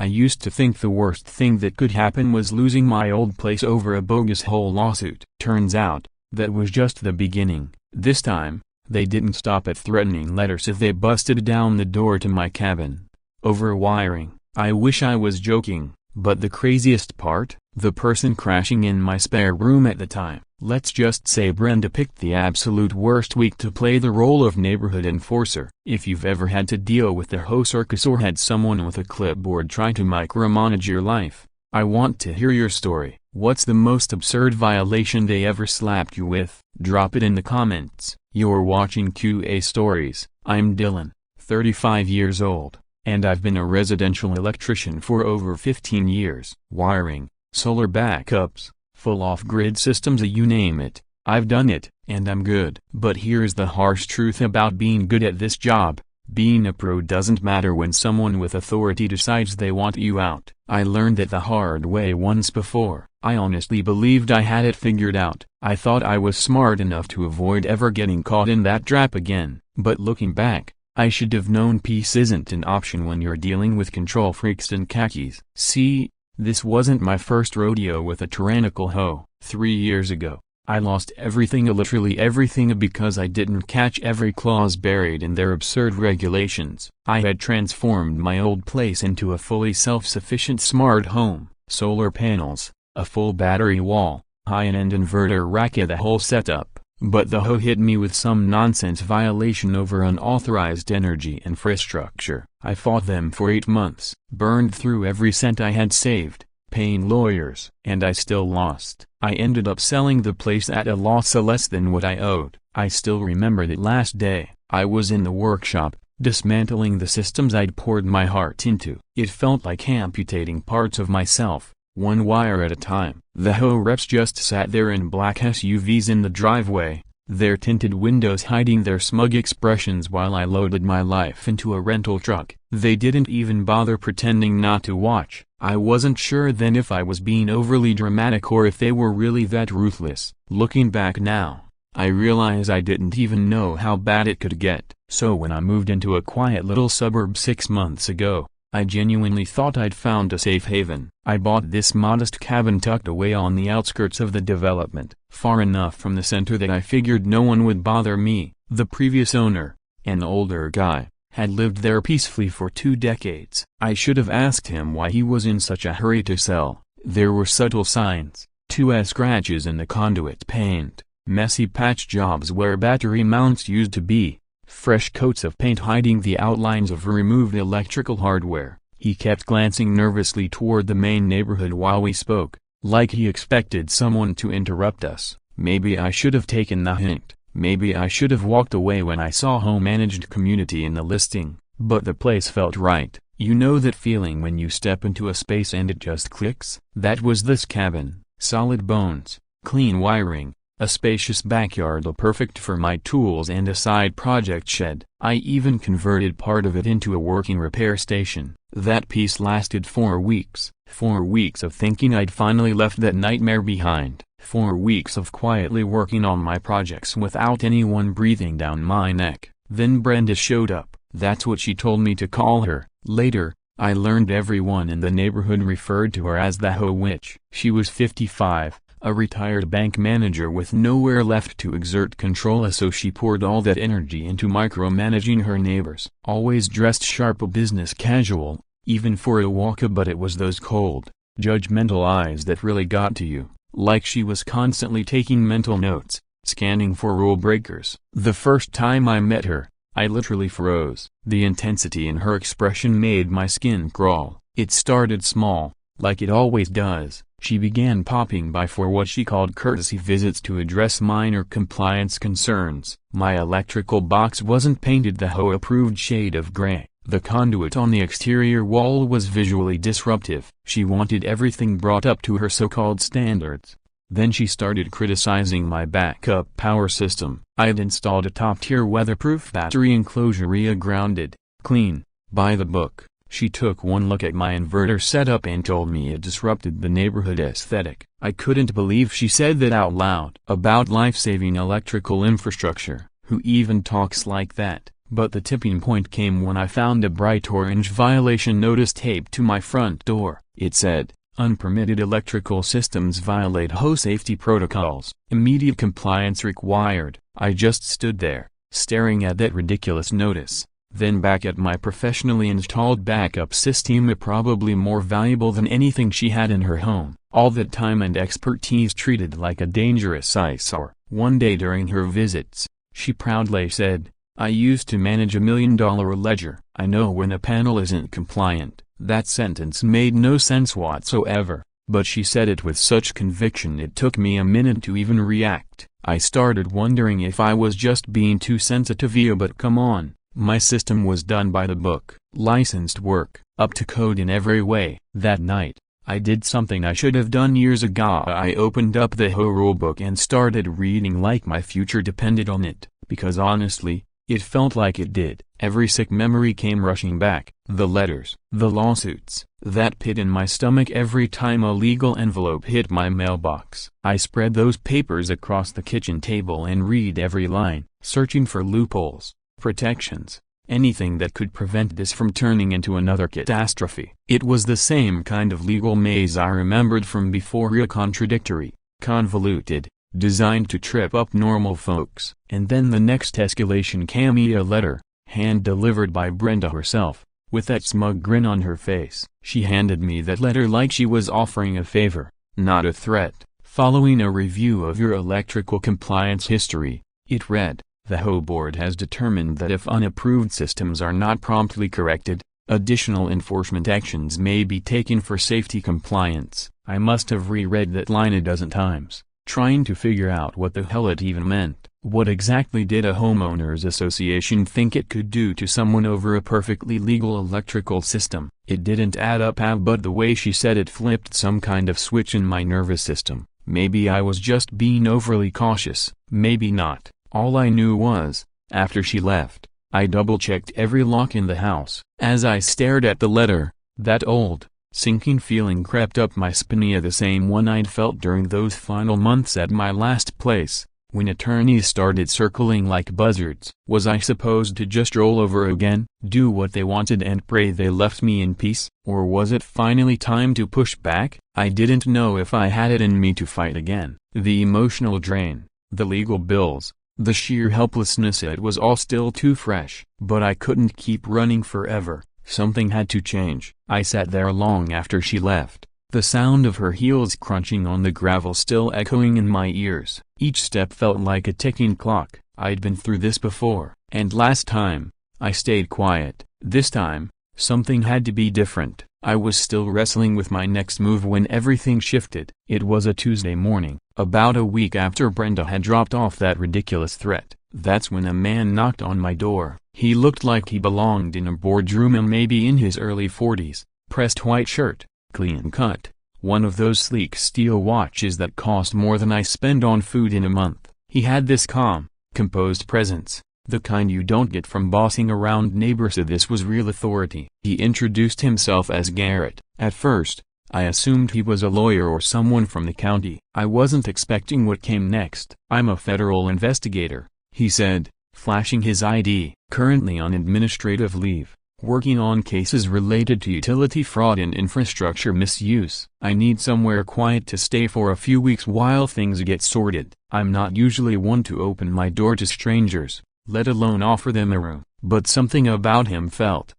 I used to think the worst thing that could happen was losing my old place over a bogus HOA lawsuit. Turns out, that was just the beginning. This time, they didn't stop at threatening letters if they busted down the door to my cabin. Over wiring. I wish I was joking, but the craziest part? The person crashing in my spare room at the time. Let's just say Brenda picked the absolute worst week to play the role of neighborhood enforcer. If you've ever had to deal with the HOA circus or had someone with a clipboard try to micromanage your life, I want to hear your story. What's the most absurd violation they ever slapped you with? Drop it in the comments. You're watching QA Stories. I'm Dylan, 35 years old, and I've been a residential electrician for over 15 years. Wiring, solar backups, full off-grid systems, you name it, I've done it, and I'm good. But here's the harsh truth about being good at this job. Being a pro doesn't matter when someone with authority decides they want you out. I learned that the hard way once before. I honestly believed I had it figured out. I thought I was smart enough to avoid ever getting caught in that trap again. But looking back, I should have known peace isn't an option when you're dealing with control freaks in khakis. See, this wasn't my first rodeo with a tyrannical HOA. 3 years ago, I lost everything, literally everything, because I didn't catch every clause buried in their absurd regulations. I had transformed my old place into a fully self-sufficient smart home. Solar panels, a full battery wall, high-end inverter rack, the whole setup. But the HOA hit me with some nonsense violation over unauthorized energy infrastructure. I fought them for 8 months, burned through every cent I had saved, paying lawyers, and I still lost. I ended up selling the place at a loss, less than what I owed. I still remember that last day. I was in the workshop, dismantling the systems I'd poured my heart into. It felt like amputating parts of myself, one wire at a time. The HOA reps just sat there in black SUVs in the driveway, their tinted windows hiding their smug expressions while I loaded my life into a rental truck. They didn't even bother pretending not to watch. I wasn't sure then if I was being overly dramatic or if they were really that ruthless. Looking back now, I realize I didn't even know how bad it could get. So when I moved into a quiet little suburb 6 months ago, I genuinely thought I'd found a safe haven. I bought this modest cabin tucked away on the outskirts of the development, far enough from the center that I figured no one would bother me. The previous owner, an older guy, had lived there peacefully for 2 decades. I should have asked him why he was in such a hurry to sell. There were subtle signs, 2 scratches in the conduit paint, messy patch jobs where battery mounts used to be, fresh coats of paint hiding the outlines of removed electrical hardware. He kept glancing nervously toward the main neighborhood while we spoke, like he expected someone to interrupt us. Maybe I should have taken the hint. Maybe I should have walked away when I saw home managed community in the listing, but the place felt right. You know that feeling when you step into a space and it just clicks? That was this cabin. Solid bones, clean wiring, a spacious backyard perfect for my tools, and a side project shed. I even converted part of it into a working repair station. That peace lasted 4 weeks. 4 weeks of thinking I'd finally left that nightmare behind. 4 weeks of quietly working on my projects without anyone breathing down my neck. Then Brenda showed up. That's what she told me to call her. Later, I learned everyone in the neighborhood referred to her as the HOA witch. She was 55, a retired bank manager with nowhere left to exert control, so she poured all that energy into micromanaging her neighbors. Always dressed sharp, business casual, even for a walk, but it was those cold, judgmental eyes that really got to you. Like she was constantly taking mental notes, scanning for rule breakers. The first time I met her, I literally froze. The intensity in her expression made my skin crawl. It started small, like it always does. She began popping by for what she called courtesy visits to address minor compliance concerns. My electrical box wasn't painted the HOA-approved shade of gray. The conduit on the exterior wall was visually disruptive. She wanted everything brought up to her so-called standards. Then she started criticizing my backup power system. I'd installed a top-tier weatherproof battery enclosure, grounded, clean, by the book. She took one look at my inverter setup and told me it disrupted the neighborhood aesthetic. I couldn't believe she said that out loud. About life-saving electrical infrastructure. Who even talks like that? But the tipping point came when I found a bright orange violation notice taped to my front door. It said, "Unpermitted electrical systems violate HOA safety protocols. Immediate compliance required." I just stood there, staring at that ridiculous notice, then back at my professionally installed backup system, probably more valuable than anything she had in her home. All that time and expertise treated like a dangerous eyesore. One day during her visits, she proudly said, "I used to manage $1 million ledger. I know when a panel isn't compliant." That sentence made no sense whatsoever, but she said it with such conviction it took me a minute to even react. I started wondering if I was just being too sensitive, but come on, my system was done by the book, licensed work, up to code in every way. That night, I did something I should have done years ago. I opened up the HOA rulebook and started reading like my future depended on it, because honestly, it felt like it did. Every sick memory came rushing back. The letters, the lawsuits, that pit in my stomach every time a legal envelope hit my mailbox. I spread those papers across the kitchen table and read every line, searching for loopholes, protections, anything that could prevent this from turning into another catastrophe. It was the same kind of legal maze I remembered from before, real contradictory, convoluted, designed to trip up normal folks. And then the next escalation came, a letter, hand-delivered by Brenda herself, with that smug grin on her face. She handed me that letter like she was offering a favor, not a threat. Following a review of your electrical compliance history, it read, "The HOA board has determined that if unapproved systems are not promptly corrected, additional enforcement actions may be taken for safety compliance." I must have reread that line a dozen times, trying to figure out what the hell it even meant. What exactly did a homeowners association think it could do to someone over a perfectly legal electrical system? It didn't add up, but the way she said it flipped some kind of switch in my nervous system. Maybe I was just being overly cautious, maybe not. All I knew was, after she left, I double-checked every lock in the house. As I stared at the letter, that old, sinking feeling crept up my spine, the same one I'd felt during those final months at my last place, when attorneys started circling like buzzards. Was I supposed to just roll over again, do what they wanted and pray they left me in peace? Or was it finally time to push back? I didn't know if I had it in me to fight again. The emotional drain, the legal bills, the sheer helplessness, it was all still too fresh. But I couldn't keep running forever. Something had to change. I sat there long after she left, the sound of her heels crunching on the gravel still echoing in my ears. Each step felt like a ticking clock. I'd been through this before, and last time, I stayed quiet. This time, something had to be different. I was still wrestling with my next move when everything shifted. It was a Tuesday morning, about a week after Brenda had dropped off that ridiculous threat. That's when a man knocked on my door. He looked like he belonged in a boardroom, and maybe in his early 40s, pressed white shirt, clean cut, one of those sleek steel watches that cost more than I spend on food in a month. He had this calm, composed presence, the kind you don't get from bossing around neighbors. So this was real authority. He introduced himself as Garrett. At first, I assumed he was a lawyer or someone from the county. I wasn't expecting what came next. "I'm a federal investigator," he said, flashing his ID. "Currently on administrative leave, working on cases related to utility fraud and infrastructure misuse. I need somewhere quiet to stay for a few weeks while things get sorted. I'm not usually one to open my door to strangers, let alone offer them a room." But something about him felt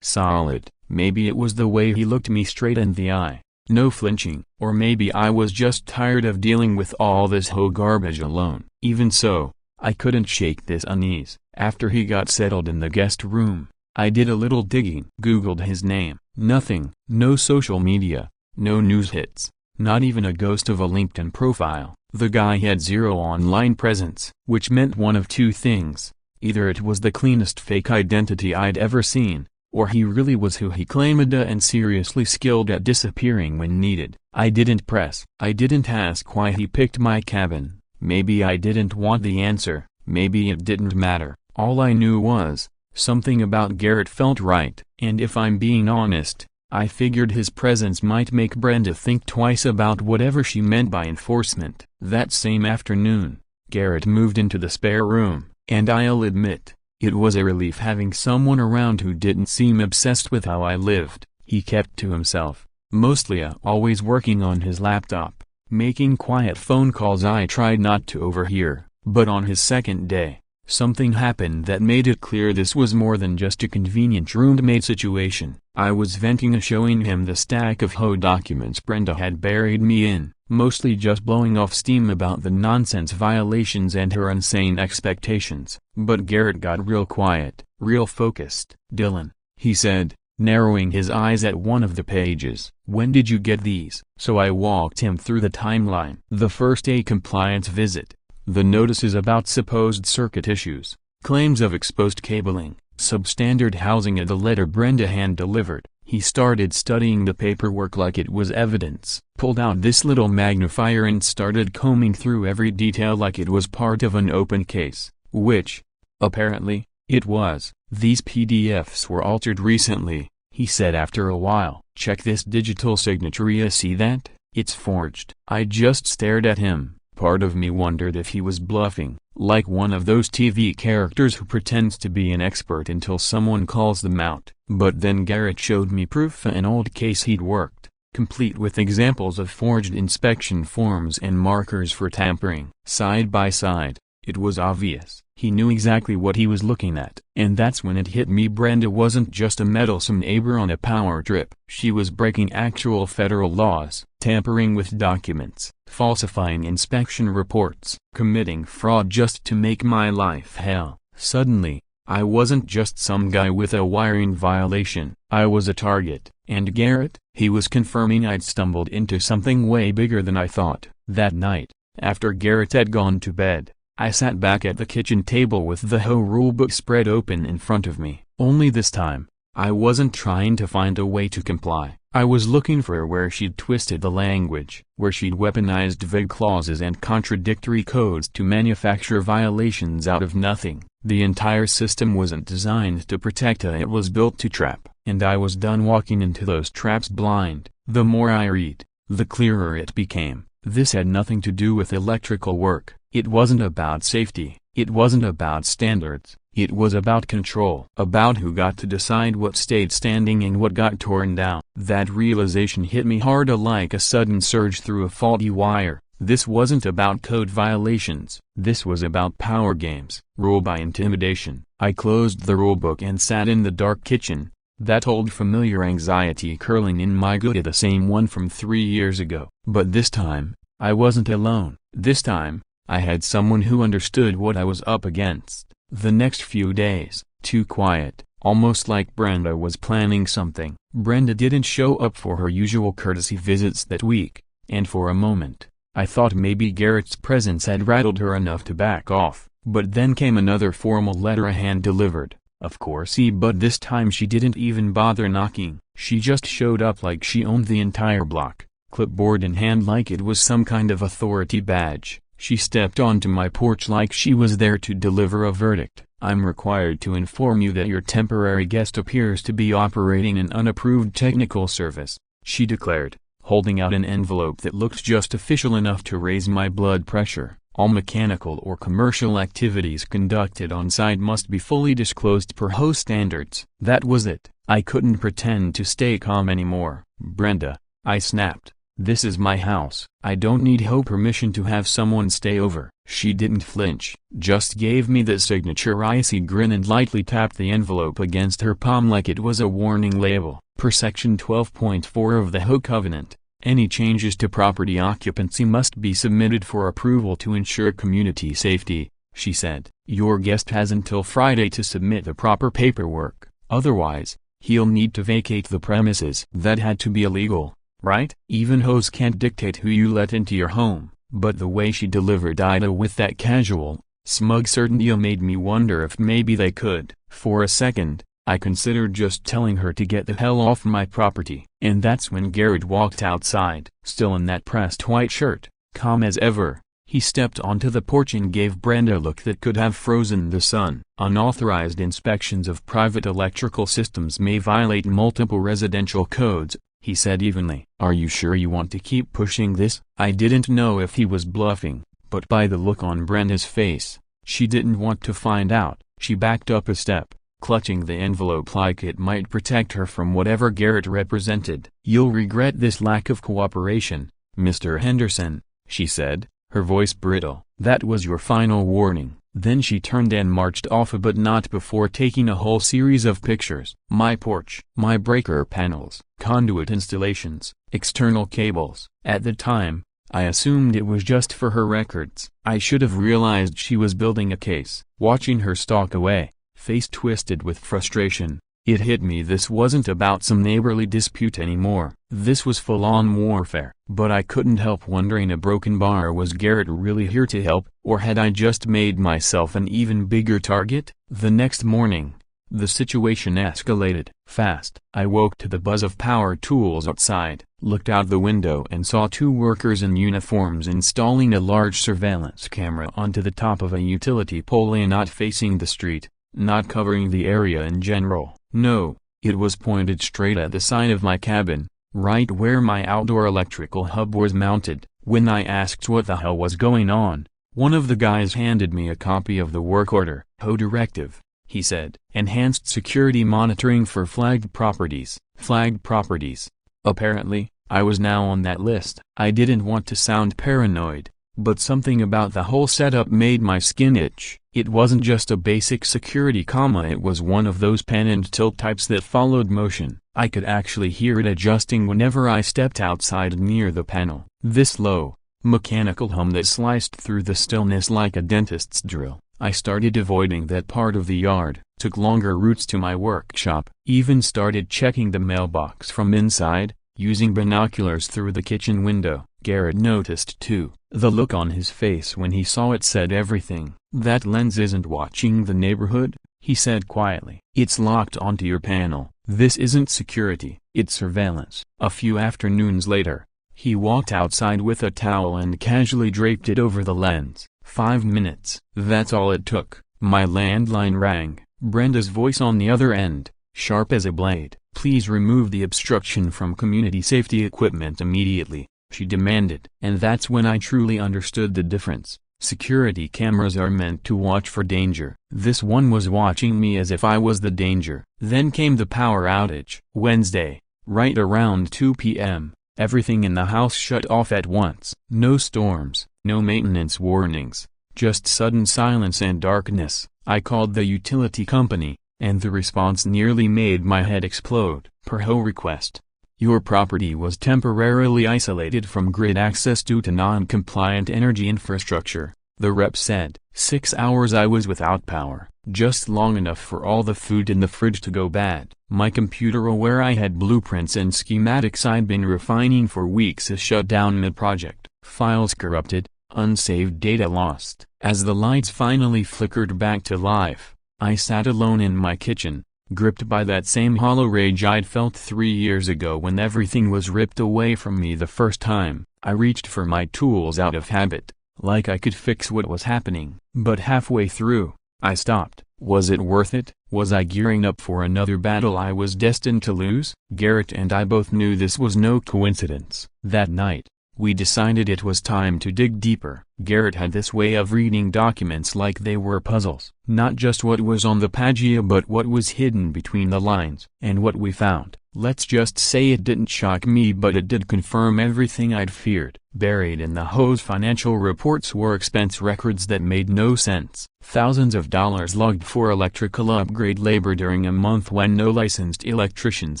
solid. Maybe it was the way he looked me straight in the eye, no flinching. Or maybe I was just tired of dealing with all this HOA garbage alone. Even so, I couldn't shake this unease. After he got settled in the guest room, I did a little digging. Googled his name. Nothing. No social media, no news hits, not even a ghost of a LinkedIn profile. The guy had zero online presence, which meant one of two things. Either it was the cleanest fake identity I'd ever seen, or he really was who he claimed and seriously skilled at disappearing when needed. I didn't press. I didn't ask why he picked my cabin. Maybe I didn't want the answer. Maybe it didn't matter. All I knew was, something about Garrett felt right. And if I'm being honest, I figured his presence might make Brenda think twice about whatever she meant by enforcement. That same afternoon, Garrett moved into the spare room, and I'll admit, It was a relief having someone around who didn't seem obsessed with how I lived. He kept to himself, mostly always working on his laptop, making quiet phone calls I tried not to overhear. But on his second day, something happened that made it clear this was more than just a convenient roommate situation. I was venting showing him the stack of HOA documents Brenda had buried me in, mostly just blowing off steam about the nonsense violations and her insane expectations. But Garrett got real quiet, real focused. "Dylan," he said, narrowing his eyes at one of the pages. "When did you get these?" So I walked him through the timeline. The first, a compliance visit. The notices about supposed circuit issues, claims of exposed cabling, substandard housing, and the letter Brenda hand-delivered. He started studying the paperwork like it was evidence, pulled out this little magnifier and started combing through every detail like it was part of an open case, which, apparently, it was. "These PDFs were altered recently," he said after a while. "Check this digital signature, you see that? It's forged." I just stared at him. Part of me wondered if he was bluffing, like one of those TV characters who pretends to be an expert until someone calls them out. But then Garrett showed me proof, an old case he'd worked, complete with examples of forged inspection forms and markers for tampering. Side by side, it was obvious. He knew exactly what he was looking at. And that's when it hit me. Brenda wasn't just a meddlesome neighbor on a power trip. She was breaking actual federal laws, tampering with documents, falsifying inspection reports, committing fraud just to make my life hell. Suddenly, I wasn't just some guy with a wiring violation. I was a target. And Garrett, he was confirming I'd stumbled into something way bigger than I thought. That night, after Garrett had gone to bed, I sat back at the kitchen table with the HOA rulebook spread open in front of me. Only this time, I wasn't trying to find a way to comply. I was looking for where she'd twisted the language, where she'd weaponized vague clauses and contradictory codes to manufacture violations out of nothing. The entire system wasn't designed to protect us, it was built to trap. And I was done walking into those traps blind. The more I read, the clearer it became. This had nothing to do with electrical work. It wasn't about safety. It wasn't about standards. It was about control. About who got to decide what stayed standing and what got torn down. That realization hit me hard like a sudden surge through a faulty wire. This wasn't about code violations. This was about power games. Rule by intimidation. I closed the rulebook and sat in the dark kitchen. That old familiar anxiety curling in my gut, the same one from 3 years ago. But this time, I wasn't alone. This time, I had someone who understood what I was up against. The next few days, too quiet, almost like Brenda was planning something. Brenda didn't show up for her usual courtesy visits that week, and for a moment, I thought maybe Garrett's presence had rattled her enough to back off. But then came another formal letter hand-delivered. Of course, but this time she didn't even bother knocking. She just showed up like she owned the entire block, clipboard in hand like it was some kind of authority badge. She stepped onto my porch like she was there to deliver a verdict. "I'm required to inform you that your temporary guest appears to be operating an unapproved technical service," she declared, holding out an envelope that looked just official enough to raise my blood pressure. "All mechanical or commercial activities conducted on site must be fully disclosed per HOA standards." That was it. I couldn't pretend to stay calm anymore. "Brenda," I snapped, "this is my house. I don't need HOA permission to have someone stay over." She didn't flinch, just gave me the signature icy grin and lightly tapped the envelope against her palm like it was a warning label. "Per section 12.4 of the HOA covenant, any changes to property occupancy must be submitted for approval to ensure community safety," she said. "Your guest has until Friday to submit the proper paperwork, otherwise, he'll need to vacate the premises." That had to be illegal, right? Even HOAs can't dictate who you let into your home. But the way she delivered Ida with that casual, smug certainty made me wonder if maybe they could. For a second, I considered just telling her to get the hell off my property. And that's when Garrett walked outside. Still in that pressed white shirt, calm as ever, he stepped onto the porch and gave Brenda a look that could have frozen the sun. "Unauthorized inspections of private electrical systems may violate multiple residential codes," he said evenly. "Are you sure you want to keep pushing this?" I didn't know if he was bluffing, but by the look on Brenda's face, she didn't want to find out. She backed up a step, clutching the envelope like it might protect her from whatever Garrett represented. "You'll regret this lack of cooperation, Mr. Henderson," she said, her voice brittle. "That was your final warning." Then she turned and marched off, but not before taking a whole series of pictures. My porch, my breaker panels, conduit installations, external cables. At the time, I assumed it was just for her records. I should have realized she was building a case. Watching her stalk away, face twisted with frustration, it hit me this wasn't about some neighborly dispute anymore. This was full-on warfare. But I couldn't help wondering, a broken bar, was Garrett really here to help, or had I just made myself an even bigger target? The next morning, the situation escalated fast. I woke to the buzz of power tools outside, looked out the window and saw two workers in uniforms installing a large surveillance camera onto the top of a utility pole, not facing the street, not covering the area in general. No, it was pointed straight at the side of my cabin, right where my outdoor electrical hub was mounted. When I asked what the hell was going on, one of the guys handed me a copy of the work order. "HOA directive," he said. "Enhanced security monitoring for flagged properties." Flagged properties. Apparently, I was now on that list. I didn't want to sound paranoid, but something about the whole setup made my skin itch. It wasn't just a basic security comma, it was one of those pan and tilt types that followed motion. I could actually hear it adjusting whenever I stepped outside near the panel. This low, mechanical hum that sliced through the stillness like a dentist's drill. I started avoiding that part of the yard, took longer routes to my workshop, even started checking the mailbox from inside, using binoculars through the kitchen window. Garrett noticed too. The look on his face when he saw it said everything. "That lens isn't watching the neighborhood," he said quietly. "It's locked onto your panel. This isn't security, it's surveillance." A few afternoons later, he walked outside with a towel and casually draped it over the lens. 5 minutes. That's all it took. My landline rang, Brenda's voice on the other end, sharp as a blade. "Please remove the obstruction from community safety equipment immediately," she demanded. And that's when I truly understood the difference. Security cameras are meant to watch for danger. This one was watching me as if I was the danger. Then came the power outage. Wednesday, right around 2 p.m., everything in the house shut off at once. No storms, no maintenance warnings, just sudden silence and darkness. I called the utility company, and the response nearly made my head explode. Per HOA request, your property was temporarily isolated from grid access due to non-compliant energy infrastructure, the rep said. 6 hours I was without power, just long enough for all the food in the fridge to go bad. My computer, where I had blueprints and schematics I'd been refining for weeks, is shut down mid-project. Files corrupted, unsaved data lost. As the lights finally flickered back to life, I sat alone in my kitchen, gripped by that same hollow rage I'd felt 3 years ago when everything was ripped away from me the first time. I reached for my tools out of habit, like I could fix what was happening. But halfway through, I stopped. Was it worth it? Was I gearing up for another battle I was destined to lose? Garrett and I both knew this was no coincidence. That night, we decided it was time to dig deeper. Garrett had this way of reading documents like they were puzzles. Not just what was on the pagina but what was hidden between the lines. And what we found, let's just say it didn't shock me, but it did confirm everything I'd feared. Buried in the HOA's financial reports were expense records that made no sense. Thousands of dollars logged for electrical upgrade labor during a month when no licensed electricians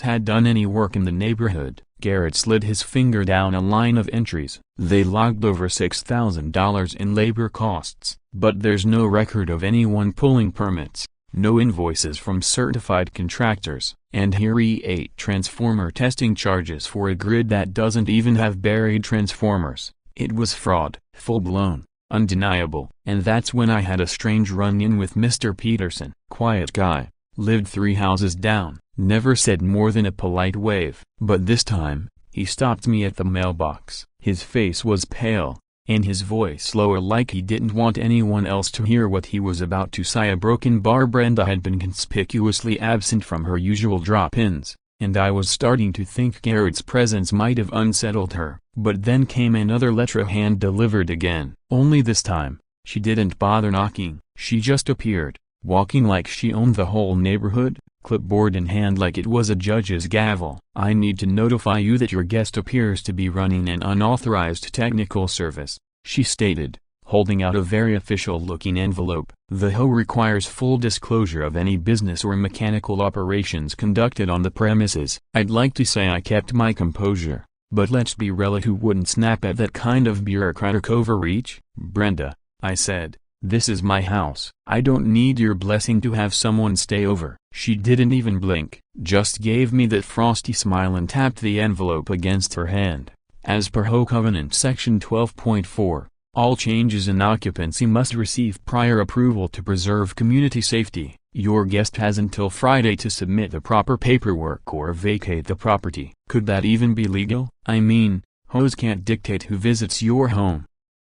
had done any work in the neighborhood. Garrett slid his finger down a line of entries. They logged over $6,000 in labor costs. But there's no record of anyone pulling permits, no invoices from certified contractors, and here E8 transformer testing charges for a grid that doesn't even have buried transformers. It was fraud, full-blown, undeniable. And that's when I had a strange run-in with Mr. Peterson. Quiet guy, lived 3 houses down, never said more than a polite wave. But this time, he stopped me at the mailbox. His face was pale, and his voice lower, like he didn't want anyone else to hear what he was about to say. A broken bar. Brenda had been conspicuously absent from her usual drop-ins, and I was starting to think Garrett's presence might have unsettled her. But then came another letter hand-delivered again. Only this time, she didn't bother knocking. She just appeared, walking like she owned the whole neighborhood, clipboard in hand like it was a judge's gavel. "I need to notify you that your guest appears to be running an unauthorized technical service," she stated, holding out a very official-looking envelope. "The HOA requires full disclosure of any business or mechanical operations conducted on the premises." I'd like to say I kept my composure, but let's be real, who wouldn't snap at that kind of bureaucratic overreach? "Brenda," I said, "this is my house. I don't need your blessing to have someone stay over." She didn't even blink, just gave me that frosty smile and tapped the envelope against her hand. "As per HOA Covenant Section 12.4, all changes in occupancy must receive prior approval to preserve community safety. Your guest has until Friday to submit the proper paperwork or vacate the property." Could that even be legal? I mean, HOAs can't dictate who visits your home,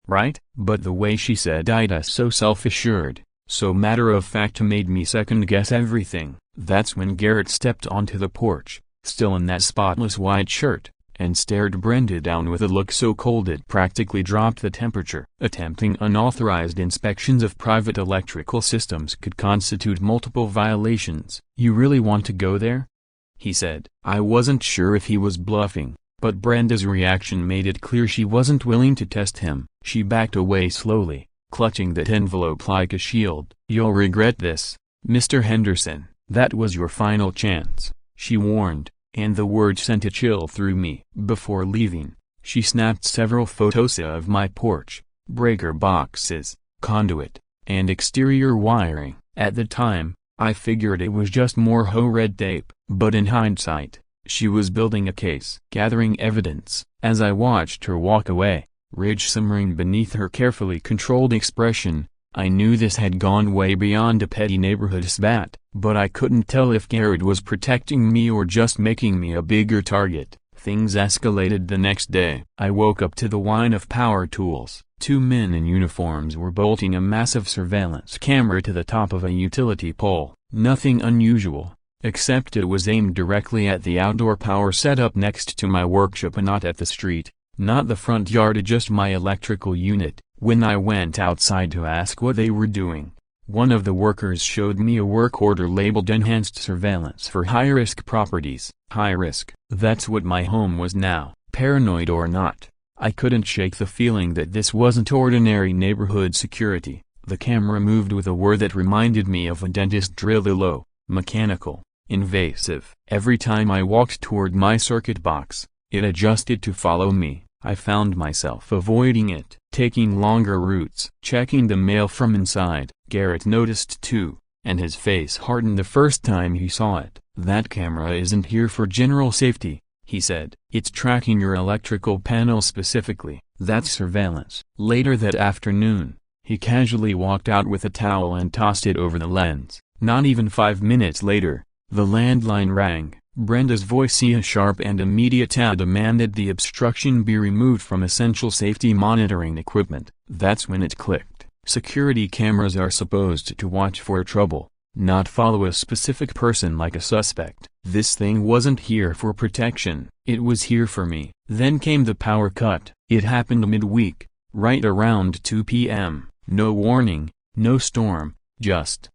right? But the way she said it so self-assured, so matter-of-fact, made me second-guess everything. That's when Garrett stepped onto the porch, still in that spotless white shirt, and stared Brenda down with a look so cold it practically dropped the temperature. "Attempting unauthorized inspections of private electrical systems could constitute multiple violations. You really want to go there?" he said. I wasn't sure if he was bluffing, but Brenda's reaction made it clear she wasn't willing to test him. She backed away slowly, clutching that envelope like a shield. "You'll regret this, Mr. Henderson. That was your final chance," she warned, and the word sent a chill through me. Before leaving, she snapped several photos of my porch, breaker boxes, conduit, and exterior wiring. At the time, I figured it was just more HOA red tape, but in hindsight, she was building a case. Gathering evidence, as I watched her walk away, rage simmering beneath her carefully controlled expression, I knew this had gone way beyond a petty neighborhood spat, but I couldn't tell if Garrett was protecting me or just making me a bigger target. Things escalated the next day. I woke up to the whine of power tools. Two men in uniforms were bolting a massive surveillance camera to the top of a utility pole. Nothing unusual, except it was aimed directly at the outdoor power setup next to my workshop and not at the street, not the front yard, just my electrical unit. When I went outside to ask what they were doing, one of the workers showed me a work order labeled Enhanced Surveillance for High-Risk Properties. High risk. That's what my home was now. Paranoid or not, I couldn't shake the feeling that this wasn't ordinary neighborhood security. The camera moved with a whir that reminded me of a dentist drill. Low, mechanical, invasive. Every time I walked toward my circuit box, it adjusted to follow me. I found myself avoiding it, taking longer routes, checking the mail from inside. Garrett noticed too, and his face hardened the first time he saw it. "That camera isn't here for general safety," he said. "It's tracking your electrical panel specifically. That's surveillance." Later that afternoon, he casually walked out with a towel and tossed it over the lens. Not even 5 minutes later, the landline rang. Brenda's voice, sharp and immediate, demanded the obstruction be removed from essential safety monitoring equipment. That's when it clicked. Security cameras are supposed to watch for trouble, not follow a specific person like a suspect. This thing wasn't here for protection, it was here for me. Then came the power cut. It happened midweek, right around 2 p.m. No warning, no storm, just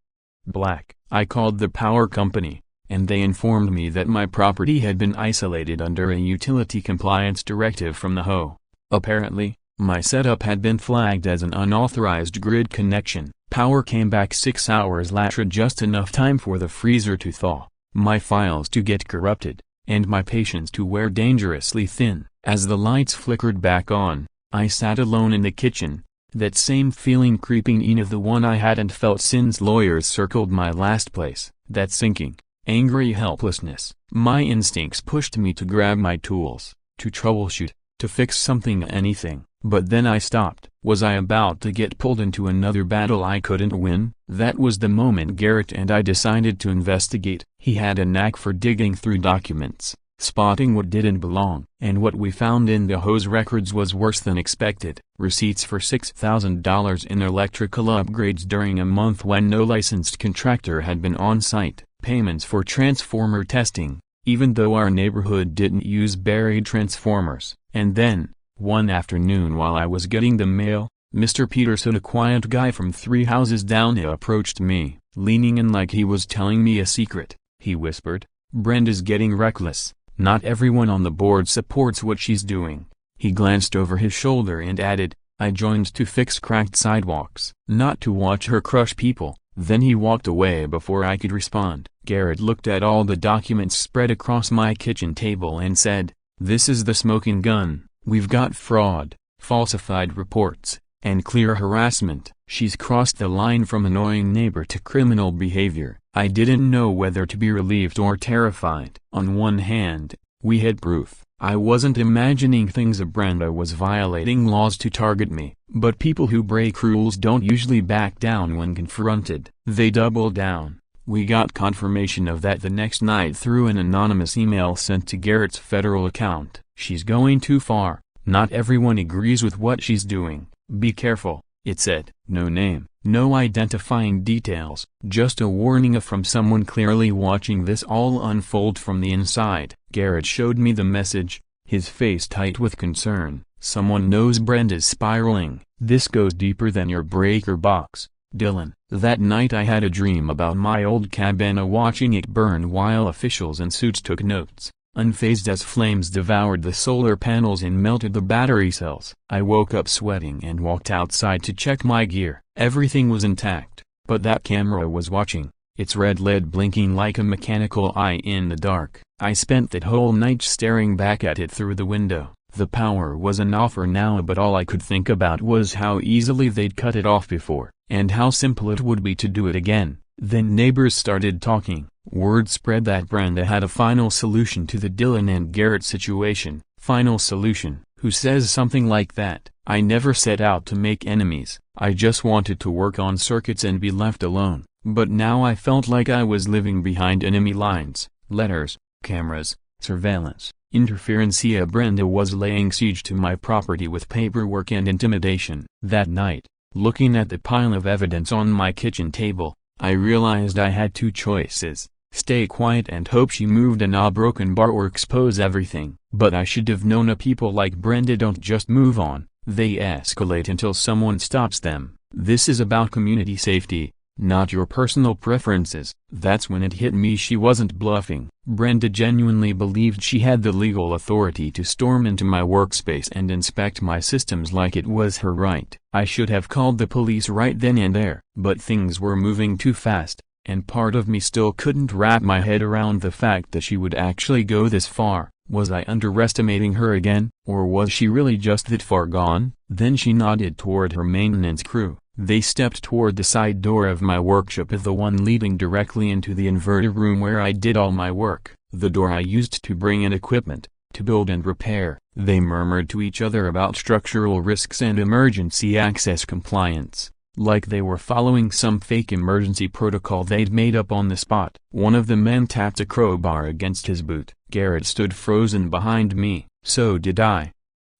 black. I called the power company, and they informed me that my property had been isolated under a utility compliance directive from the HOA. Apparently, my setup had been flagged as an unauthorized grid connection. Power came back 6 hours later, just enough time for the freezer to thaw, my files to get corrupted, and my patience to wear dangerously thin. As the lights flickered back on, I sat alone in the kitchen, that same feeling creeping in of the one I hadn't felt since lawyers circled my last place. That sinking, angry helplessness. My instincts pushed me to grab my tools, to troubleshoot, to fix something, anything. But then I stopped. Was I about to get pulled into another battle I couldn't win? That was the moment Garrett and I decided to investigate. He had a knack for digging through documents, spotting what didn't belong. And what we found in the HOA's records was worse than expected. Receipts for $6,000 in electrical upgrades during a month when no licensed contractor had been on site. Payments for transformer testing, even though our neighborhood didn't use buried transformers. And then, one afternoon while I was getting the mail, Mr. Peterson, a quiet guy from 3 houses down, approached me. leaning in like he was telling me a secret. He whispered, "Brenda's getting reckless. Not everyone on the board supports what she's doing." He glanced over his shoulder and added, "I joined to fix cracked sidewalks, not to watch her crush people." Then he walked away before I could respond. Garrett looked at all the documents spread across my kitchen table and said, "This is the smoking gun. We've got fraud, falsified reports, and clear harassment." She's crossed the line from annoying neighbor to criminal behavior. I didn't know whether to be relieved or terrified. On one hand, we had proof. I wasn't imagining things. Brenda was violating laws to target me, but people who break rules don't usually back down when confronted. They double down. We got confirmation of that the next night through an anonymous email sent to Garrett's federal account. "She's going too far. Not everyone agrees with what she's doing. Be careful," it said. No name, no identifying details, just a warning from someone clearly watching this all unfold from the inside. Garrett showed me the message, his face tight with concern. "Someone knows Brenda's spiraling. This goes deeper than your breaker box, Dylan." That night I had a dream about my old cabana, watching it burn while officials in suits took notes, unfazed as flames devoured the solar panels and melted the battery cells. I woke up sweating and walked outside to check my gear. Everything was intact, but that camera was watching, its red LED blinking like a mechanical eye in the dark. I spent that whole night staring back at it through the window. The power was an offer now, but all I could think about was how easily they'd cut it off before, and how simple it would be to do it again. Then neighbors started talking. Word spread that Brenda had a final solution to the Dylan and Garrett situation. Final solution? Who says something like that? I never set out to make enemies. I just wanted to work on circuits and be left alone. But now I felt like I was living behind enemy lines. Letters, cameras, surveillance, interference. Brenda was laying siege to my property with paperwork and intimidation. That night, looking at the pile of evidence on my kitchen table, I realized I had two choices: stay quiet and hope she moved a knob, broken bar, or expose everything. But I should have known people like Brenda don't just move on, they escalate until someone stops them. This is about community safety, not your personal preferences. That's when it hit me, she wasn't bluffing. Brenda genuinely believed she had the legal authority to storm into my workspace and inspect my systems like it was her right. I should have called the police right then and there. But things were moving too fast, and part of me still couldn't wrap my head around the fact that she would actually go this far. Was I underestimating her again, or was she really just that far gone? Then she nodded toward her maintenance crew. They stepped toward the side door of my workshop, the one leading directly into the inverter room where I did all my work, the door I used to bring in equipment, to build and repair. They murmured to each other about structural risks and emergency access compliance, like they were following some fake emergency protocol they'd made up on the spot. One of the men tapped a crowbar against his boot. Garrett stood frozen behind me. So did I.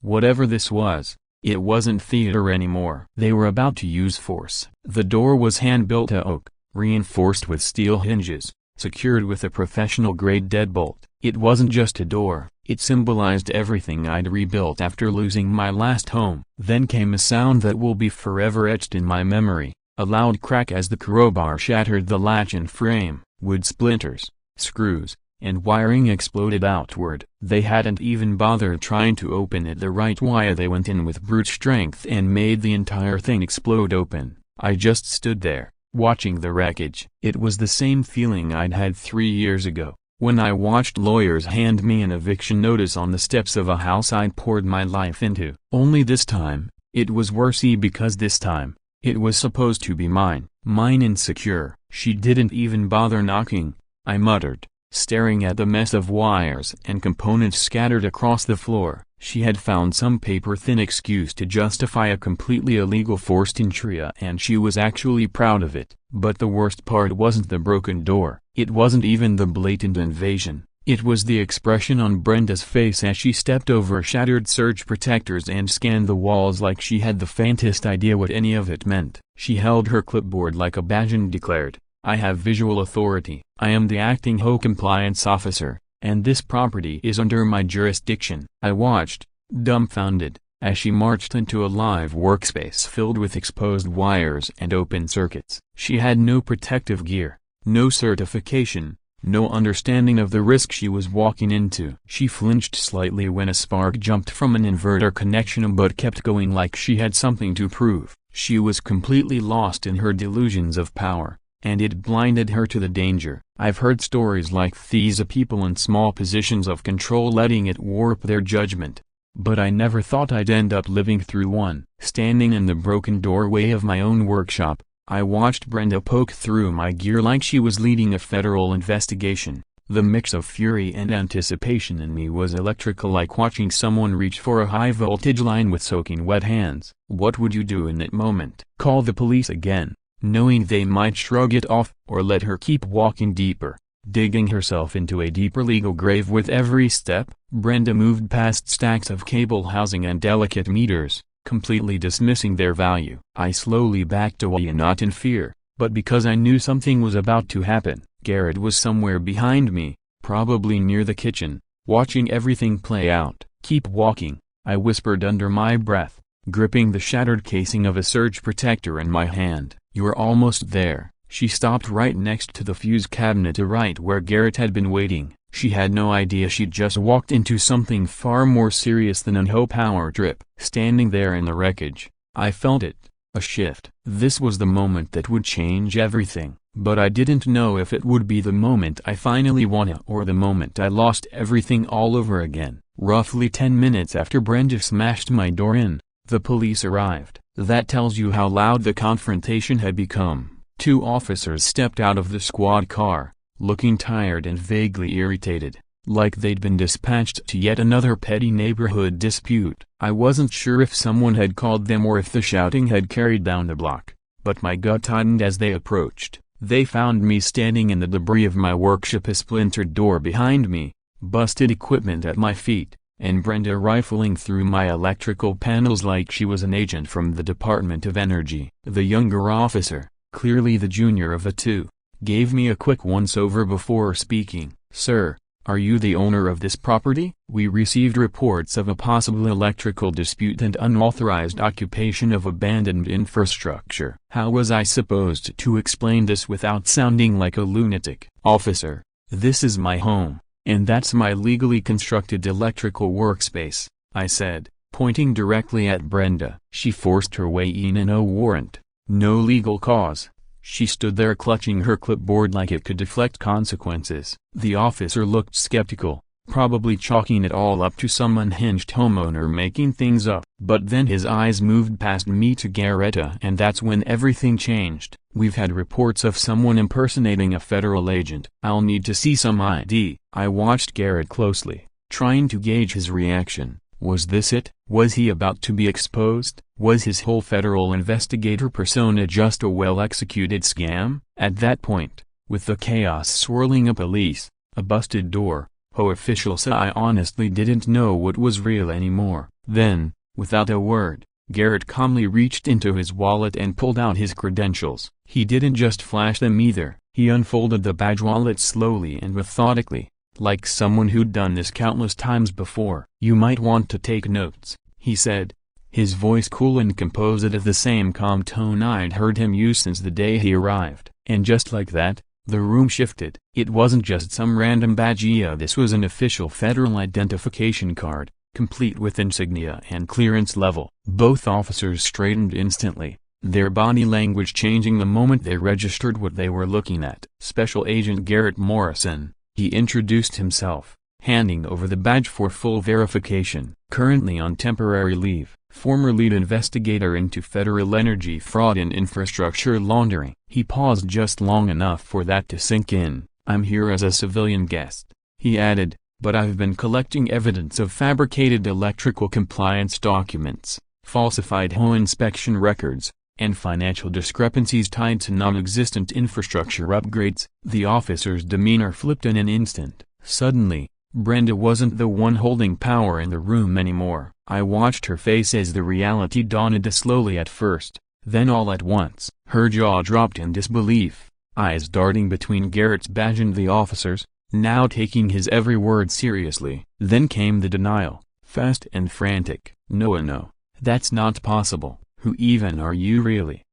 Whatever this was, it wasn't theater anymore. They were about to use force. The door was hand-built oak, reinforced with steel hinges, secured with a professional-grade deadbolt. It wasn't just a door, it symbolized everything I'd rebuilt after losing my last home. Then came a sound that will be forever etched in my memory, a loud crack as the crowbar shattered the latch and frame. Wood splinters, screws, and wiring exploded outward. They hadn't even bothered trying to open it the right way. They went in with brute strength and made the entire thing explode open. I just stood there, watching the wreckage. It was the same feeling I'd had 3 years ago, when I watched lawyers hand me an eviction notice on the steps of a house I'd poured my life into. Only this time, it was worse because this time, it was supposed to be mine. Mine and secure. She didn't even bother knocking, I muttered, staring at the mess of wires and components scattered across the floor. She had found some paper-thin excuse to justify a completely illegal forced entry, and she was actually proud of it. But the worst part wasn't the broken door. It wasn't even the blatant invasion. It was the expression on Brenda's face as she stepped over shattered surge protectors and scanned the walls like she had the faintest idea what any of it meant. She held her clipboard like a badge and declared, "I have visual authority. I am the acting HOA compliance officer, and this property is under my jurisdiction." I watched, dumbfounded, as she marched into a live workspace filled with exposed wires and open circuits. She had no protective gear, no certification, no understanding of the risk she was walking into. She flinched slightly when a spark jumped from an inverter connection but kept going like she had something to prove. She was completely lost in her delusions of power, and it blinded her to the danger. I've heard stories like these of people in small positions of control letting it warp their judgment, but I never thought I'd end up living through one. Standing in the broken doorway of my own workshop, I watched Brenda poke through my gear like she was leading a federal investigation. The mix of fury and anticipation in me was electrical, like watching someone reach for a high-voltage line with soaking wet hands. What would you do in that moment? Call the police again, knowing they might shrug it off, or let her keep walking deeper, digging herself into a deeper legal grave with every step? Brenda moved past stacks of cable housing and delicate meters, completely dismissing their value. I slowly backed away, not in fear, but because I knew something was about to happen. Garrett was somewhere behind me, probably near the kitchen, watching everything play out. "Keep walking," I whispered under my breath, gripping the shattered casing of a surge protector in my hand. "You're almost there." She stopped right next to the fuse cabinet, right where Garrett had been waiting. She had no idea she'd just walked into something far more serious than a HOA power trip. Standing there in the wreckage, I felt it, a shift. This was the moment that would change everything, but I didn't know if it would be the moment I finally won it or the moment I lost everything all over again. Roughly 10 minutes after Brenda smashed my door in, the police arrived. That tells you how loud the confrontation had become. 2 officers stepped out of the squad car, looking tired and vaguely irritated, like they'd been dispatched to yet another petty neighborhood dispute. I wasn't sure if someone had called them or if the shouting had carried down the block, but my gut tightened as they approached. They found me standing in the debris of my workshop, a splintered door behind me, busted equipment at my feet, and Brenda rifling through my electrical panels like she was an agent from the Department of Energy. The younger officer, clearly the junior of the two, gave me a quick once-over before speaking. "Sir, are you the owner of this property? We received reports of a possible electrical dispute and unauthorized occupation of abandoned infrastructure." How was I supposed to explain this without sounding like a lunatic? "Officer, this is my home, and that's my legally constructed electrical workspace," I said, pointing directly at Brenda. She forced her way in. No warrant, no legal cause. She stood there clutching her clipboard like it could deflect consequences. The officer looked skeptical, probably chalking it all up to some unhinged homeowner making things up. But then his eyes moved past me to Garretta, and that's when everything changed. "We've had reports of someone impersonating a federal agent. I'll need to see some ID." I watched Garrett closely, trying to gauge his reaction. Was this it? Was he about to be exposed? Was his whole federal investigator persona just a well-executed scam? At that point, with the chaos swirling, a police, a busted door, HOA officials, I honestly didn't know what was real anymore. Then, without a word, Garrett calmly reached into his wallet and pulled out his credentials. He didn't just flash them either. He unfolded the badge wallet slowly and methodically, like someone who'd done this countless times before. "You might want to take notes," he said, his voice cool and composed at the same calm tone I'd heard him use since the day he arrived. And just like that, the room shifted. It wasn't just some random badge. This was an official federal identification card, complete with insignia and clearance level. Both officers straightened instantly, their body language changing the moment they registered what they were looking at. "Special Agent Garrett Morrison," he introduced himself, handing over the badge for full verification. "Currently on temporary leave, former lead investigator into federal energy fraud and infrastructure laundering." He paused just long enough for that to sink in. "I'm here as a civilian guest," he added, "but I've been collecting evidence of fabricated electrical compliance documents, falsified HOA inspection records, and financial discrepancies tied to non-existent infrastructure upgrades." The officer's demeanor flipped in an instant. Suddenly, Brenda wasn't the one holding power in the room anymore. I watched her face as the reality dawned slowly at first, then all at once. Her jaw dropped in disbelief, eyes darting between Garrett's badge and the officer's, now taking his every word seriously. Then came the denial, fast and frantic. "No, no, "That's not possible. Who even are you really?"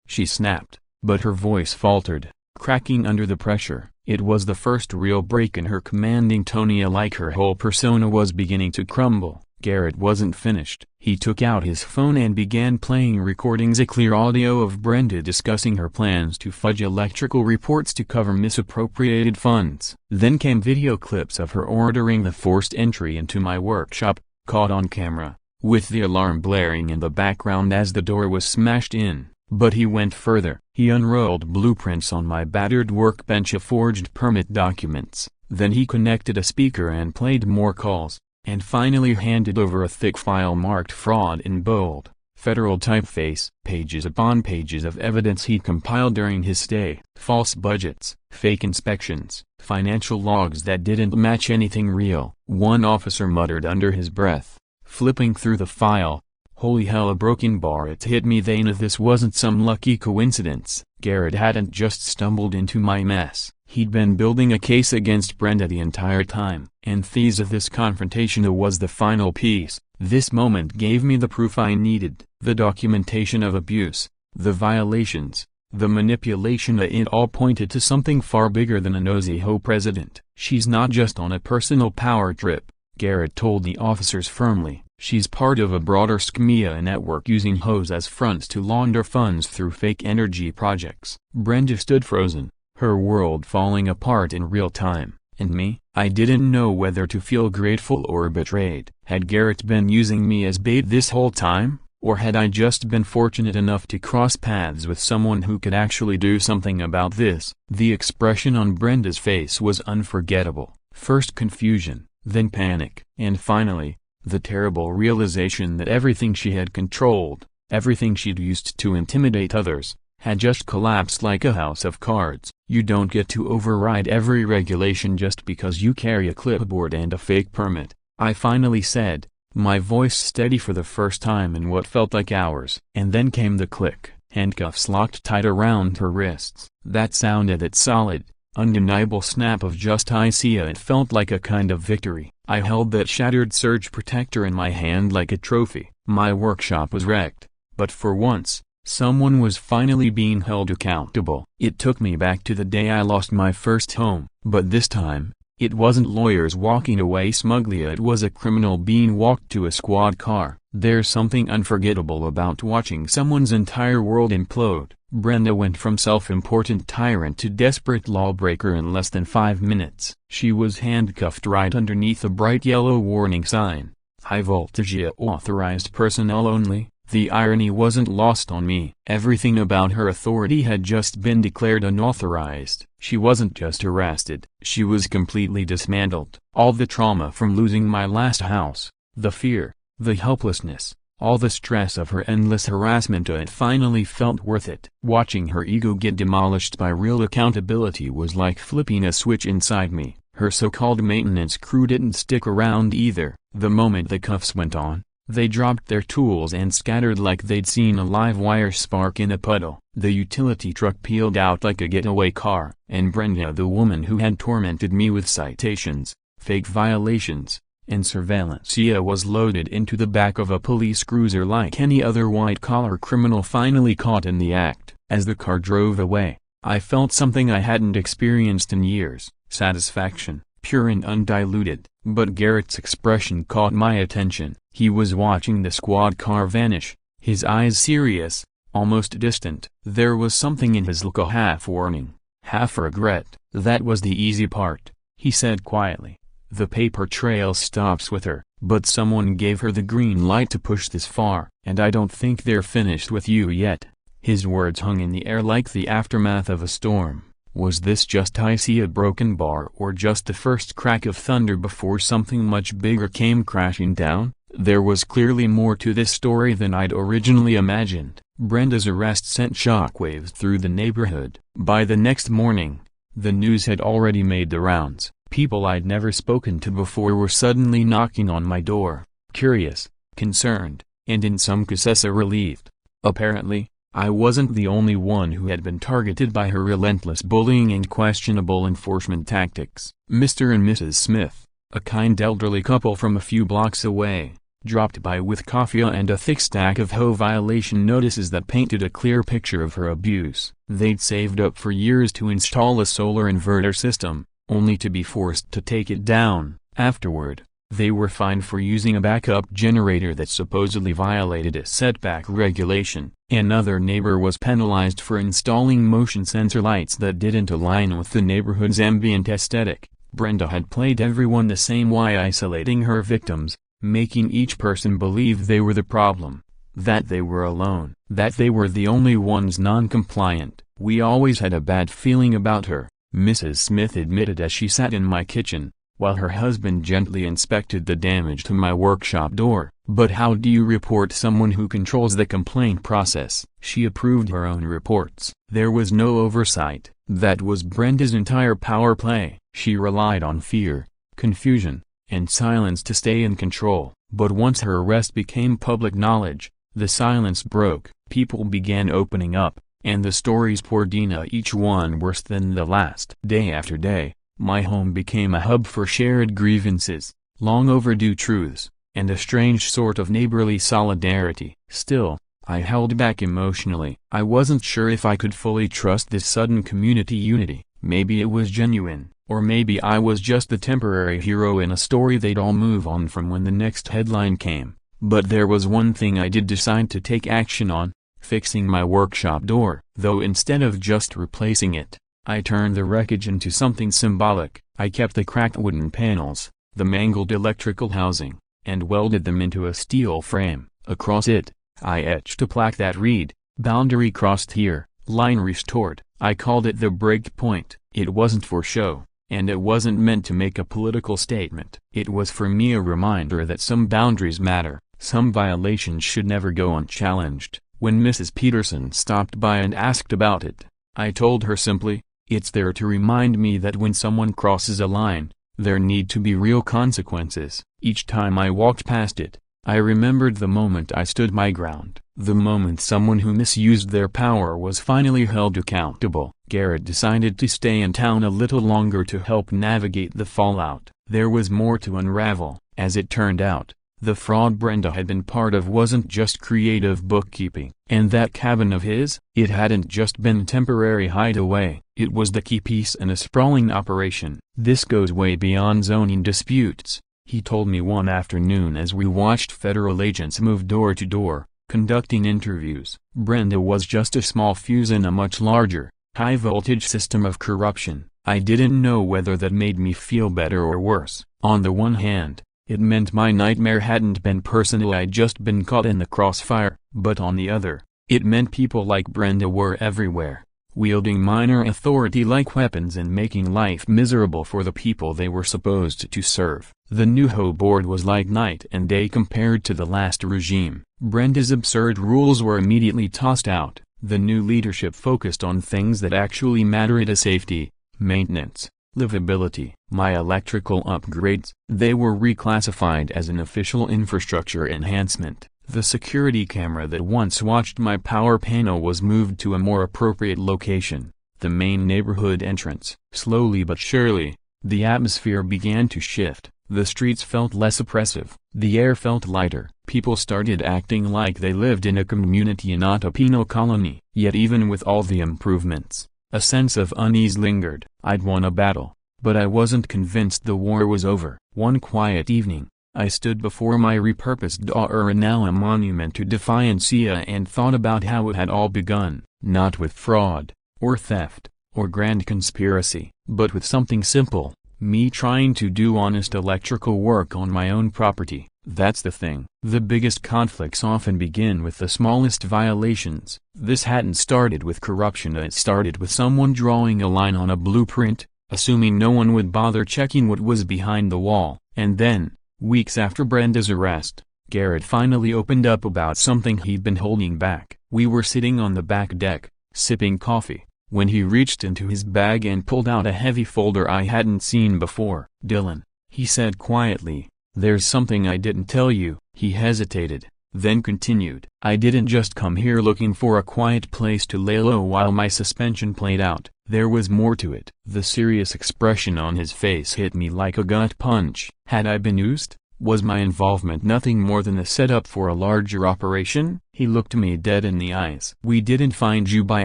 she snapped, but her voice faltered, cracking under the pressure. It was the first real break in her commanding tone, like her whole persona was beginning to crumble. Garrett wasn't finished. He took out his phone and began playing recordings, a clear audio of Brenda discussing her plans to fudge electrical reports to cover misappropriated funds. Then came video clips of her ordering the forced entry into my workshop, caught on camera, with the alarm blaring in the background as the door was smashed in. But he went further. He unrolled blueprints on my battered workbench of forged permit documents. Then he connected a speaker and played more calls, and finally handed over a thick file marked fraud in bold, federal typeface. Pages upon pages of evidence he'd compiled during his stay. False budgets, fake inspections, financial logs that didn't match anything real. One officer muttered under his breath, flipping through the file, "Holy hell, a broken bar." It hit me then if this wasn't some lucky coincidence. Garrett hadn't just stumbled into my mess. He'd been building a case against Brenda the entire time. And this confrontation was the final piece. This moment gave me the proof I needed. The documentation of abuse, the violations, the manipulation. It all pointed to something far bigger than a nosy HOA president. "She's not just on a personal power trip," Garrett told the officers firmly. "She's part of a broader schema network using HOAs as fronts to launder funds through fake energy projects." Brenda stood frozen, her world falling apart in real time. And me? I didn't know whether to feel grateful or betrayed. Had Garrett been using me as bait this whole time? Or had I just been fortunate enough to cross paths with someone who could actually do something about this? The expression on Brenda's face was unforgettable. First confusion, then panic, and finally, the terrible realization that everything she had controlled, everything she'd used to intimidate others, had just collapsed like a house of cards. You don't get to override every regulation just because you carry a clipboard and a fake permit, I finally said, my voice steady for the first time in what felt like hours. And then came the click. Handcuffs locked tight around her wrists. That sounded that solid, undeniable snap of justice. It felt like a kind of victory. I held that shattered surge protector in my hand like a trophy. My workshop was wrecked, but for once, someone was finally being held accountable. It took me back to the day I lost my first home. But this time, it wasn't lawyers walking away smugly. It was a criminal being walked to a squad car. There's something unforgettable about watching someone's entire world implode. Brenda went from self-important tyrant to desperate lawbreaker in less than 5 minutes. She was handcuffed right underneath a bright yellow warning sign. High voltage, authorized personnel only. The irony wasn't lost on me. Everything about her authority had just been declared unauthorized. She wasn't just arrested, she was completely dismantled. All the trauma from losing my last house, the fear, the helplessness, all the stress of her endless harassment, it finally felt worth it. Watching her ego get demolished by real accountability was like flipping a switch inside me. Her so-called maintenance crew didn't stick around either. The moment the cuffs went on, they dropped their tools and scattered like they'd seen a live wire spark in a puddle. The utility truck peeled out like a getaway car, and Brenda, the woman who had tormented me with citations, fake violations, and surveillance, was loaded into the back of a police cruiser like any other white-collar criminal finally caught in the act. As the car drove away, I felt something I hadn't experienced in years, satisfaction, pure and undiluted. But Garrett's expression caught my attention. He was watching the squad car vanish, his eyes serious, almost distant. There was something in his look, a half warning, half regret. "That was the easy part," he said quietly. "The paper trail stops with her, but someone gave her the green light to push this far, and I don't think they're finished with you yet." His words hung in the air like the aftermath of a storm. Was this just a broken bar, or just the first crack of thunder before something much bigger came crashing down? There was clearly more to this story than I'd originally imagined. Brenda's arrest sent shockwaves through the neighborhood. By the next morning, the news had already made the rounds. People I'd never spoken to before were suddenly knocking on my door, curious, concerned, and in some cases relieved. Apparently, I wasn't the only one who had been targeted by her relentless bullying and questionable enforcement tactics. Mr. and Mrs. Smith, a kind elderly couple from a few blocks away, dropped by with coffee and a thick stack of HOA violation notices that painted a clear picture of her abuse. They'd saved up for years to install a solar inverter system, only to be forced to take it down. Afterward, they were fined for using a backup generator that supposedly violated a setback regulation. Another neighbor was penalized for installing motion sensor lights that didn't align with the neighborhood's ambient aesthetic. Brenda had played everyone the same way, isolating her victims, making each person believe they were the problem, that they were alone, that they were the only ones non-compliant. "We always had a bad feeling about her," Mrs. Smith admitted as she sat in my kitchen, while her husband gently inspected the damage to my workshop door. "But how do you report someone who controls the complaint process?" She approved her own reports. There was no oversight. That was Brenda's entire power play. She relied on fear, confusion, and silence to stay in control. But once her arrest became public knowledge, the silence broke. People began opening up, and the stories poured in, each one worse than the last. Day after day, my home became a hub for shared grievances, long overdue truths, and a strange sort of neighborly solidarity. Still, I held back emotionally. I wasn't sure if I could fully trust this sudden community unity. Maybe it was genuine, or maybe I was just the temporary hero in a story they'd all move on from when the next headline came. But there was one thing I did decide to take action on: fixing my workshop door. Though instead of just replacing it, I turned the wreckage into something symbolic. I kept the cracked wooden panels, the mangled electrical housing, and welded them into a steel frame. Across it, I etched a plaque that read, "Boundary crossed here, line restored." I called it the break point. It wasn't for show, and it wasn't meant to make a political statement. It was for me a reminder that some boundaries matter, some violations should never go unchallenged. When Mrs. Peterson stopped by and asked about it, I told her simply, "It's there to remind me that when someone crosses a line, there need to be real consequences." Each time I walked past it, I remembered the moment I stood my ground, the moment someone who misused their power was finally held accountable. Garrett decided to stay in town a little longer to help navigate the fallout. There was more to unravel. As it turned out, the fraud Brenda had been part of wasn't just creative bookkeeping. And that cabin of his? It hadn't just been a temporary hideaway. It was the key piece in a sprawling operation. "This goes way beyond zoning disputes," he told me one afternoon as we watched federal agents move door to door, conducting interviews. "Brenda was just a small fuse in a much larger, high-voltage system of corruption." I didn't know whether that made me feel better or worse. On the one hand, it meant my nightmare hadn't been personal, I'd just been caught in the crossfire. But on the other, it meant people like Brenda were everywhere, wielding minor authority like weapons and making life miserable for the people they were supposed to serve. The new HOA board was like night and day compared to the last regime. Brenda's absurd rules were immediately tossed out. The new leadership focused on things that actually mattered: safety, maintenance, livability. My electrical upgrades, they were reclassified as an official infrastructure enhancement. The security camera that once watched my power panel was moved to a more appropriate location, the main neighborhood entrance. Slowly but surely, the atmosphere began to shift. The streets felt less oppressive. The air felt lighter. People started acting like they lived in a community and not a penal colony. Yet even with all the improvements, a sense of unease lingered. I'd won a battle, but I wasn't convinced the war was over. One quiet evening, I stood before my repurposed door, now a monument to defiance, and thought about how it had all begun, not with fraud, or theft, or grand conspiracy, but with something simple: me trying to do honest electrical work on my own property. That's the thing. The biggest conflicts often begin with the smallest violations. This hadn't started with corruption, it started with someone drawing a line on a blueprint, assuming no one would bother checking what was behind the wall. And then, weeks after Brenda's arrest, Garrett finally opened up about something he'd been holding back. We were sitting on the back deck, sipping coffee, when he reached into his bag and pulled out a heavy folder I hadn't seen before. "Dylan," he said quietly, "there's something I didn't tell you." He hesitated, then continued, "I didn't just come here looking for a quiet place to lay low while my suspension played out. There was more to it." The serious expression on his face hit me like a gut punch. Had I been used? Was my involvement nothing more than a setup for a larger operation? He looked me dead in the eyes. We didn't find you by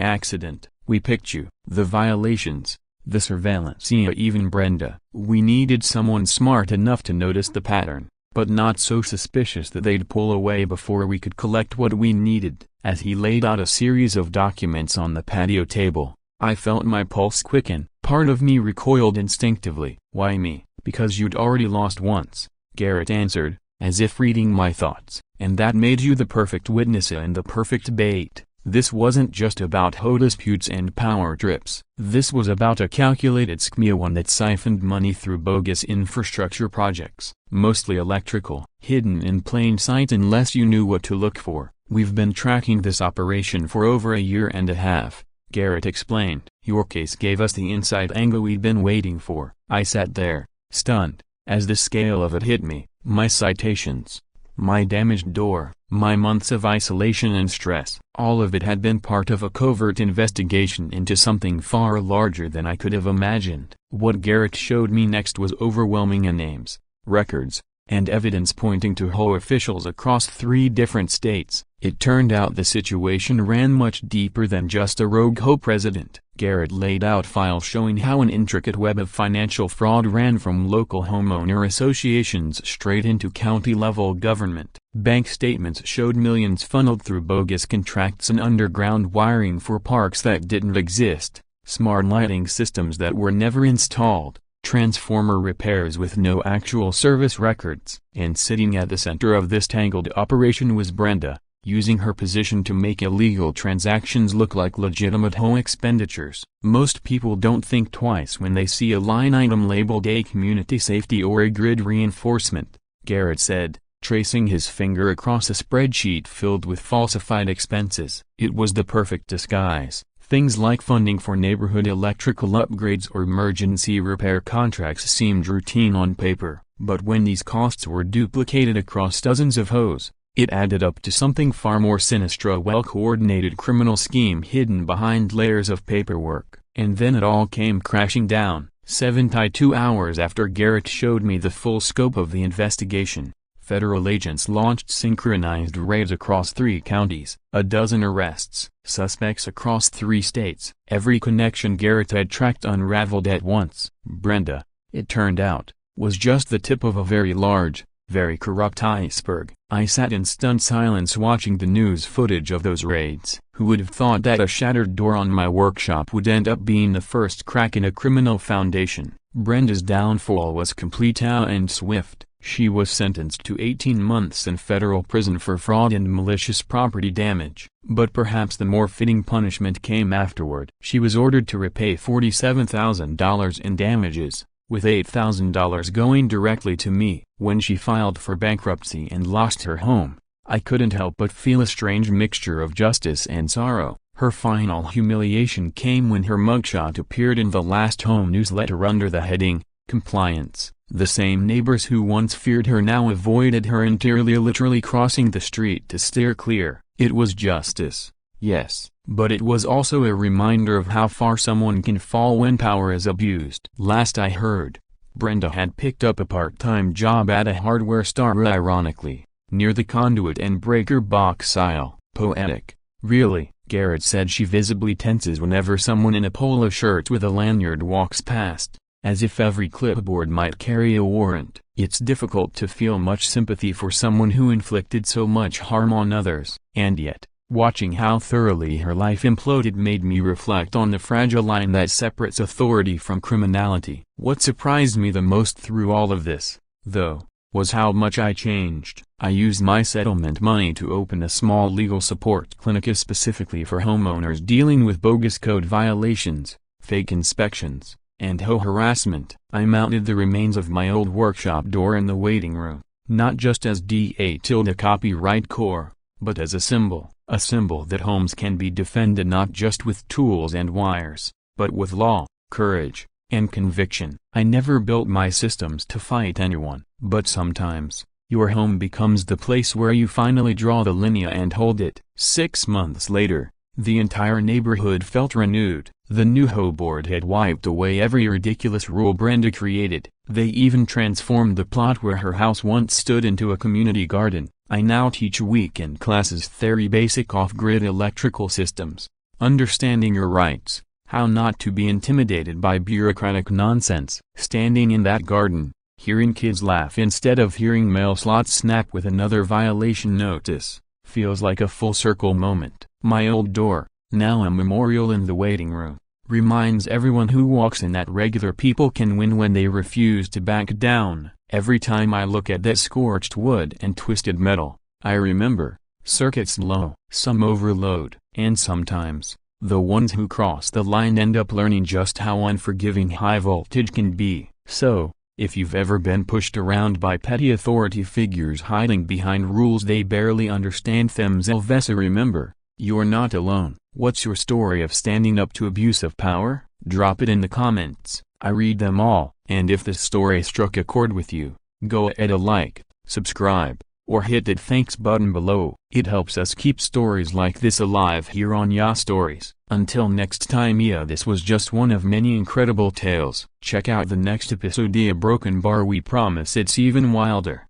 accident, we picked you. The violations, the surveillance, yeah, even Brenda. We needed someone smart enough to notice the pattern, but not so suspicious that they'd pull away before we could collect what we needed. As he laid out a series of documents on the patio table, I felt my pulse quicken. Part of me recoiled instinctively. Why me? Because you'd already lost once, Garrett answered, as if reading my thoughts. And that made you the perfect witness and the perfect bait. This wasn't just about HOA disputes and power trips. This was about a calculated scheme that siphoned money through bogus infrastructure projects, mostly electrical, hidden in plain sight unless you knew what to look for. We've been tracking this operation for over a year and a half, Garrett explained. Your case gave us the inside angle we'd been waiting for. I sat there, stunned, as the scale of it hit me. My citations, my damaged door, my months of isolation and stress, all of it had been part of a covert investigation into something far larger than I could have imagined. What Garrett showed me next was overwhelming in names, records, and evidence pointing to HOA officials across 3 different states. It turned out the situation ran much deeper than just a rogue HOA president. Garrett laid out files showing how an intricate web of financial fraud ran from local homeowner associations straight into county-level government. Bank statements showed millions funneled through bogus contracts and underground wiring for parks that didn't exist, smart lighting systems that were never installed, transformer repairs with no actual service records. And sitting at the center of this tangled operation was Brenda, using her position to make illegal transactions look like legitimate HOA expenditures. Most people don't think twice when they see a line item labeled a community safety or a grid reinforcement, Garrett said, tracing his finger across a spreadsheet filled with falsified expenses. It was the perfect disguise. Things like funding for neighborhood electrical upgrades or emergency repair contracts seemed routine on paper, but when these costs were duplicated across dozens of HOAs, it added up to something far more sinister, a well-coordinated criminal scheme hidden behind layers of paperwork. And then it all came crashing down. 72 hours after Garrett showed me the full scope of the investigation, federal agents launched synchronized raids across 3 counties, a dozen arrests, suspects across 3 states. Every connection Garrett had tracked unraveled at once. Brenda, it turned out, was just the tip of a very large, very corrupt iceberg. I sat in stunned silence watching the news footage of those raids. Who would have thought that a shattered door on my workshop would end up being the first crack in a criminal foundation? Brenda's downfall was complete and swift. She was sentenced to 18 months in federal prison for fraud and malicious property damage. But perhaps the more fitting punishment came afterward. She was ordered to repay $47,000 in damages, with $8,000 going directly to me. When she filed for bankruptcy and lost her home, I couldn't help but feel a strange mixture of justice and sorrow. Her final humiliation came when her mugshot appeared in the Last Home newsletter under the heading, Compliance. The same neighbors who once feared her now avoided her entirely, literally crossing the street to steer clear. It was justice, yes, but it was also a reminder of how far someone can fall when power is abused. Last I heard, Brenda had picked up a part-time job at a hardware store, ironically, near the conduit and breaker box aisle. Poetic. Really, Garrett said. She visibly tenses whenever someone in a polo shirt with a lanyard walks past, as if every clipboard might carry a warrant. It's difficult to feel much sympathy for someone who inflicted so much harm on others. And yet, watching how thoroughly her life imploded made me reflect on the fragile line that separates authority from criminality. What surprised me the most through all of this, though, was how much I changed. I used my settlement money to open a small legal support clinic specifically for homeowners dealing with bogus code violations, fake inspections, and HOA harassment. I mounted the remains of my old workshop door in the waiting room, not just as copyright core, but as a symbol that homes can be defended not just with tools and wires, but with law, courage, and conviction. I never built my systems to fight anyone, but sometimes, your home becomes the place where you finally draw the linea and hold it. 6 months later, the entire neighborhood felt renewed. The new HOA board had wiped away every ridiculous rule Brenda created. They even transformed the plot where her house once stood into a community garden. I now teach weekend classes: theory, basic off-grid electrical systems, understanding your rights, how not to be intimidated by bureaucratic nonsense. Standing in that garden, hearing kids laugh instead of hearing mail slots snap with another violation notice, feels like a full circle moment. My old door, now a memorial in the waiting room, reminds everyone who walks in that regular people can win when they refuse to back down. Every time I look at that scorched wood and twisted metal, I remember, circuits low, some overload, and sometimes, the ones who cross the line end up learning just how unforgiving high voltage can be. So, if you've ever been pushed around by petty authority figures hiding behind rules they barely understand, remember, you're not alone. What's your story of standing up to abuse of power? Drop it in the comments. I read them all. And if this story struck a chord with you, go ahead a like, subscribe, or hit that thanks button below. It helps us keep stories like this alive here on Ya Stories. Until next time, this was just one of many incredible tales. Check out the next episode, A Broken Bar. We promise it's even wilder.